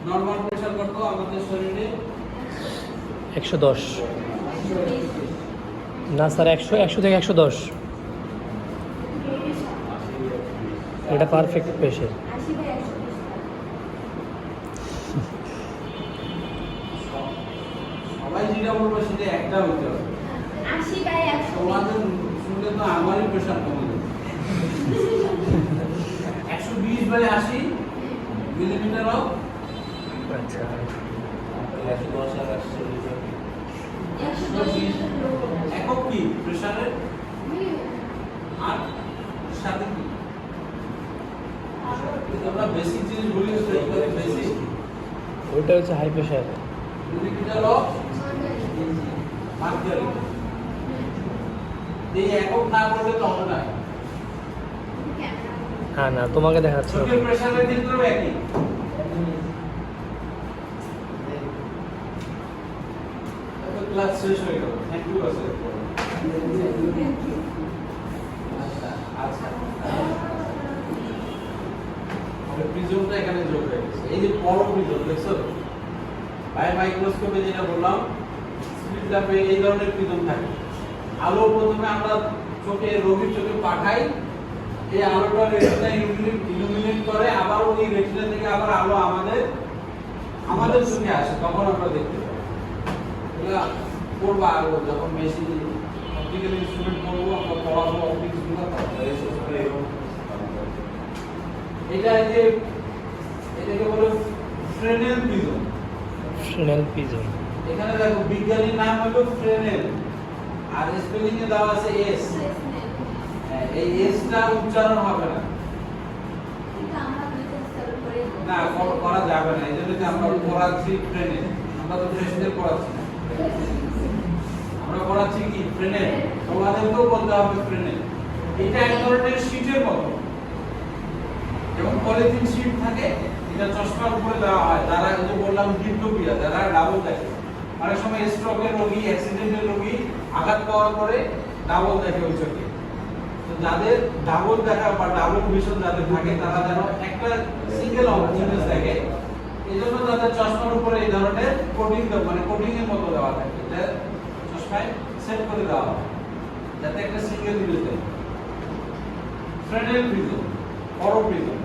Normal pressure কত আমাদের শরীরে? 110। না স্যার, 100 থেকে 110। এটা পারফেক্ট প্রেশার। সবাই যেটা বলবো সেটা একটা হতে হবে। 80/100 তোমাদের শুনলে তো আমারই প্রেশার কমে যাবে। 120/80 মিলিমিটার অফ। আচ্ছা, 110 আর 120 একক কি প্রেশারের? আর সাথে কি তোমরা বেসিক জিনিস বলি তো একবারে বেসিক। ওইটা হচ্ছে high pressure. Millimetre of mercury. এই একক না করলে তো হবে না। হ্যাঁ, না তোমাকে দেখাচ্ছে। চোখের প্রেশারের ক্ষেত্রেও একই। ক্লাস শেষ হয়ে গেল। থ্যাংক ইউ আসলে। আচ্ছা প্রিজমটা এখানে যোগ হয়ে গেছে। এই যে বড় প্রিজম দেখছো, বাই মাইক্রোস্কোপে যেটা বললাম স্লিট ল্যাম্পে এই ধরনের প্রিজম থাকে। আলো প্রথমে আমরা রোগীর চোখে পাঠাই, এই আলোটা রেটিনা ইলুমিনেট করে, আবার ওই রেটিনা থেকে আবার আলো আমাদের চোখে আসে, তখন আমরা দেখতে পাই। এগুলা পড়বো আরো যখন বেশি অপটিক্যাল ইনস্ট্রুমেন্ট পড়বো, আমরা পড়াবো অপটিক্সগুলো। এটাকে বলে ফ্রেনেল প্রিজম। Fresnel prism. এখানে দেখো বিজ্ঞানীর নাম হলো ফ্রেনেল, আর স্পেলিং এ দেওয়া আছে এস। এই এসটা উচ্চারণ হবে না, না করা যাবে না। এইজন্য যে আমরা পড়াচ্ছি ফ্রেনেল, আমরা তো ফ্রেশদের পড়াচ্ছি না, আমরা পড়াচ্ছি কি ফ্রেনেল। তোমাদেরকেও বলতে হবে ফ্রেনেল। এটা এক ধরনের শীটের মতো, এবং পলিথিন শীট থাকে, এটা চশমার উপরে দেওয়া হয়। যারা যে বললাম ডিপ্লোপিয়া, যারা ডাবল দেখে, অনেক সময় স্ট্রোকের রোগী, অ্যাক্সিডেন্টের রোগী আঘাত পাওয়ার পরে ডাবল দেখে ওই চোখে। তো যাদের ডাবল দেখা বা ডাবল ভিশন যাদের থাকে, তারা যেন একটা সিঙ্গেল ইমেজ দেখে, এই জন্য তাদের চশমার উপরে এই ধরনের কোটিং মানে কোটিং এর মতো দেওয়া থাকে, এটা চশমায় সেট করে দেওয়া হয় যাতে একটা সিঙ্গেল ইমেজ দেখে। ফ্রেনেল প্রিজম, বড় প্রিজম।